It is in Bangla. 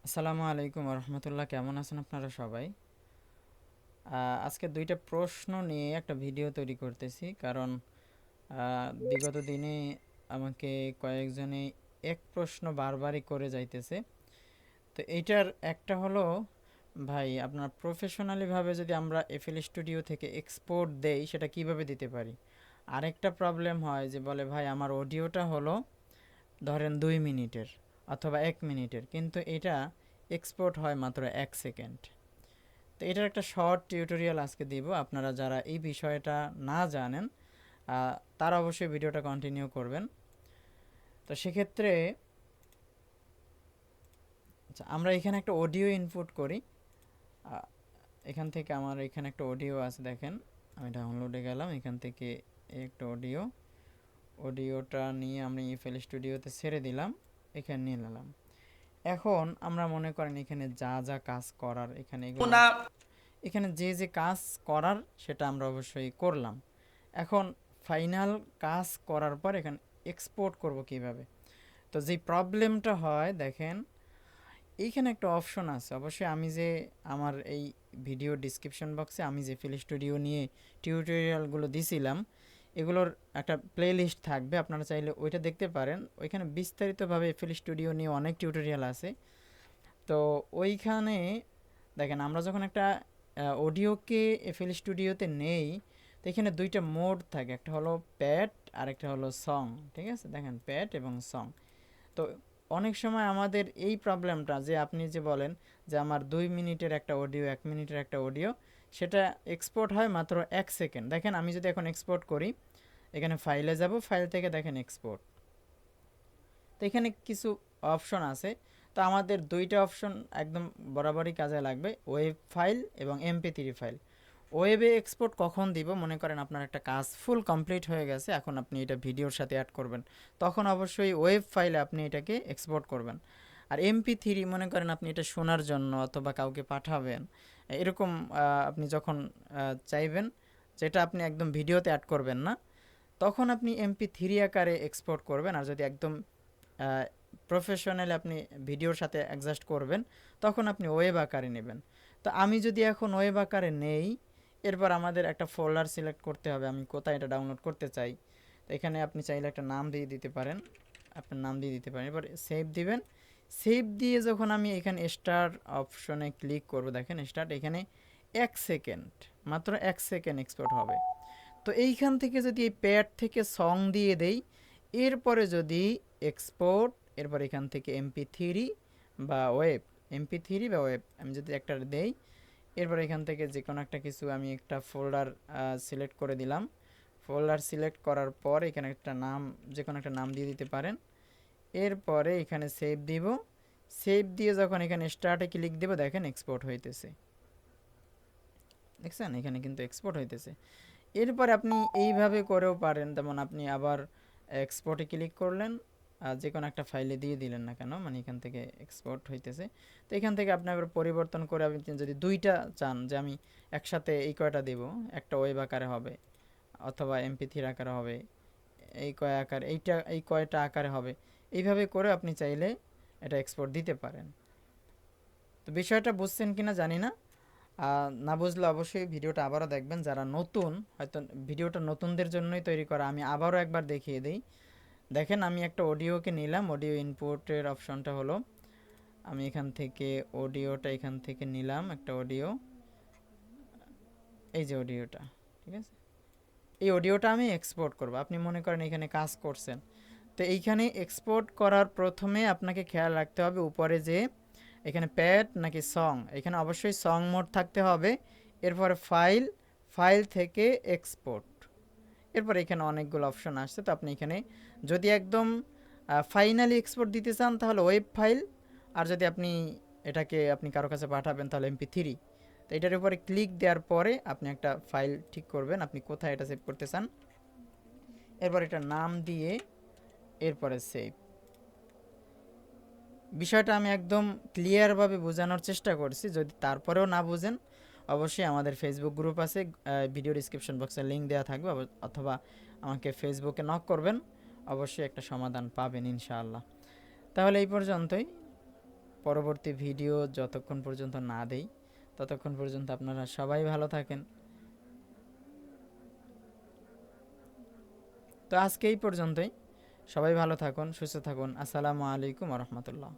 আসসালামু আলাইকুম রহমতুল্লাহ, কেমন আছেন আপনারা সবাই? আজকে দুইটা প্রশ্ন নিয়ে একটা ভিডিও তৈরি করতেছি, কারণ বিগত দিনে আমাকে কয়েকজনে এক প্রশ্ন বারবারই করে যাইতেছে। তো এইটার একটা হলো, ভাই আপনার প্রফেশনালিভাবে যদি আমরা এফএল স্টুডিও থেকে এক্সপোর্ট দেই সেটা কিভাবে দিতে পারি। আরেকটা প্রবলেম হয় যে বলে, ভাই আমার অডিওটা হলো ধরেন 2 মিনিটের অথবা 1 মিনিটের, কিন্তু এটা এক্সপোর্ট হয় মাত্র 1 সেকেন্ড। তো এটার একটা শর্ট টিউটোরিয়াল আজকে দিব। আপনারা যারা এই বিষয়টা না জানেন তারা অবশ্যই ভিডিওটা কন্টিনিউ করবেন। তো সেক্ষেত্রে আচ্ছা, আমরা এখানে একটা অডিও ইনপুট করি। আহ, এখান থেকে আমার এখানে একটা অডিও আছে, দেখেন আমি ডাউনলোডে গেলাম, এখান থেকে একটা অডিওটা নিয়ে আমি ইফএল স্টুডিওতে ছেড়ে দিলাম, এখানে নিয়ে নিলাম। এখন আমরা মনে করেন এখানে যা যা কাজ করার, এখানে এগুলো এখানে যে যে কাজ করার সেটা আমরা অবশ্যই করলাম। এখন ফাইনাল কাজ করার পর এখানে এক্সপোর্ট করব কিভাবে। তো যে প্রবলেমটা হয় দেখেন, এইখানে একটা অপশন আছে। অবশ্যই আমি যে আমার এই ভিডিও ডিসক্রিপশন বক্সে আমি যে ফিল স্টুডিও নিয়ে টিউটোরিয়ালগুলো দিছিলাম, এগুলোর একটা প্লে লিস্ট থাকবে, আপনারা চাইলে ওইটা দেখতে পারেন। ওইখানে বিস্তারিতভাবে ফিল স্টুডিও নিয়ে অনেক টিউটোরিয়াল আছে। তো ওইখানে দেখেন, আমরা যখন একটা অডিওকে এফএল স্টুডিওতে নেই, তো এখানে দুইটা মোড থাকে, একটা হলো প্যাড আর একটা হলো সং। ঠিক আছে, দেখেন প্যাড এবং সং। তো অনেক সময় আমাদের এই প্রবলেমটা, যে আপনি যে বলেন যে আমার 2 মিনিটের একটা অডিও, 1 মিনিটের একটা অডিও, সেটা এক্সপোর্ট হয় মাত্র 1 সেকেন্ড। দেখেন আমি যদি এখন এক্সপোর্ট করি, এখানে ফাইলে যাব, ফাইল থেকে দেখেন এক্সপোর্ট। তো এখানে কিছু অপশন আছে। তো আমাদের দুইটা অপশন একদম বরাবরই কাজে লাগবে, ওয়েব ফাইল এবং এমপি3 ফাইল। ওয়েবে এক্সপোর্ট কখন দিব, মনে করেন আপনার একটা কাজ ফুল কমপ্লিট হয়ে গেছে, এখন আপনি এটা ভিডিওর সাথে অ্যাড করবেন, তখন অবশ্যই ওয়েব ফাইলে আপনি এটাকে এক্সপোর্ট করবেন। আর এমপি3 মনে করেন আপনি এটা শোনার জন্য অথবা কাউকে পাঠাবেন, এরকম আপনি যখন চাইবেন, যেটা আপনি একদম ভিডিওতে অ্যাড করবেন না, তখন আপনি এমপি3 আকারে এক্সপোর্ট করবেন। আর যদি একদম প্রফেশনালি আপনি ভিডিওর সাথে অ্যাডজাস্ট করবেন, তখন আপনি ওয়েব আকারে নেবেন। তো আমি যদি এখন ওয়েব আকারে নেই, এরপর আমাদের একটা ফোল্ডার সিলেক্ট করতে হবে, আমি কোথায় এটা ডাউনলোড করতে চাই। তো এখানে আপনি চাইলে একটা নাম দিয়ে দিতে পারেন, আপনার নাম দিয়ে দিতে পারেন, এবার সেভ দিবেন। সেভ দিয়ে যখন আমি এখানে স্টার্ট অপশনে ক্লিক করব, দেখেন স্টার্ট, এখানে 1 সেকেন্ড, মাত্র 1 সেকেন্ড এক্সপোর্ট হবে। তো এইখান থেকে যদি এই প্যাড থেকে সং দিয়ে দেই, এরপরে যদি এক্সপোর্ট, এরপর এখান থেকে এমপি3 বা ওয়েব, এমপি3 বা ওয়েব আমি যদি একটা দেই, এরপর এখান থেকে যে কোনো একটা কিছু আমি একটা ফোল্ডার সিলেক্ট করে দিলাম। ফোল্ডার সিলেক্ট করার পর এখানে একটা নাম, যে কোনো একটা নাম দিয়ে দিতে পারেন। এরপরে এখানে সেভ দিব। সেভ দিয়ে যখন এখানে স্টার্টে ক্লিক দেবো, দেখেন এক্সপোর্ট হইতেছে, দেখছেন এখানে কিন্তু এক্সপোর্ট হইতেছে। এরপর আপনি এইভাবে করেও পারেন, যেমন আপনি আবার এক্সপোর্টে ক্লিক করলেন, যে কোনো একটা ফাইলে দিয়ে দিলেন না কেন, মানে এখান থেকে এক্সপোর্ট হইতেছে। তো এখান থেকে আপনি আবার পরিবর্তন করে আপনি যদি দুইটা চান যে আমি একসাথে এই কয়টা দেব, একটা ওয়েব আকারে হবে অথবা এমপি3 আকারে হবে, এই কয় আকার, এইটা এই কয়টা আকারে হবে, এইভাবে করে আপনি চাইলে এটা এক্সপোর্ট দিতে পারেন। তো বিষয়টা বুঝছেন কিনা জানি না। না বুঝলে অবশ্যই ভিডিওটা আবারও দেখবেন। যারা নতুন, হয়তো ভিডিওটা নতুনদের জন্যই তৈরি করা, আমি আবারও একবার দেখিয়ে দিই। দেখেন আমি একটা অডিওকে নিলাম, অডিও ইনপুটের অপশনটা হলো, আমি এখান থেকে অডিওটা এখান থেকে নিলাম, একটা অডিও, এই যে অডিওটা, ঠিক আছে, এই অডিওটা আমি এক্সপোর্ট করব। আপনি মনে করেন এখানে কাজ করছেন, তো এইখানে এক্সপোর্ট করার প্রথমে আপনাকে খেয়াল রাখতে হবে উপরে যে এখানে প্যাড নাকি সং, এখানে অবশ্যই সং মোড থাকতে হবে। এরপরে ফাইল, ফাইল থেকে এক্সপোর্ট, এরপর এখানে অনেকগুলো অপশন আসছে। তো আপনি এখানে যদি একদম ফাইনালি এক্সপোর্ট দিতে চান তাহলে ওয়েব ফাইল, আর যদি আপনি এটাকে আপনি কারো কাছে পাঠাবেন তাহলে এমপি3। তো এটার উপরে ক্লিক দেওয়ার পরে আপনি একটা ফাইল ঠিক করবেন, আপনি কোথায় এটা সেভ করতে চান, এরপর এটা নাম দিয়ে এরপরে সেভ। বিষয়টা আমি একদম ক্লিয়ারভাবে বোঝানোর চেষ্টা করছি, যদি তারপরেও না বুঝেন অবশ্যই আমাদের ফেসবুক গ্রুপ আছে, ভিডিও ডিসক্রিপশন বক্সে লিঙ্ক দেওয়া থাকবে, অথবা আমাকে ফেসবুকে নক করবেন, অবশ্যই একটা সমাধান পাবেন ইনশাআল্লাহ। তাহলে এই পর্যন্তই। পরবর্তী ভিডিও যতক্ষণ পর্যন্ত না দেই ততক্ষণ পর্যন্ত আপনারা সবাই ভালো থাকেন। তো আজকে এই পর্যন্তই। সবাই ভালো থাকুন, সুস্থ থাকুন। আসসালামু আলাইকুম ওয়া রাহমাতুল্লাহ।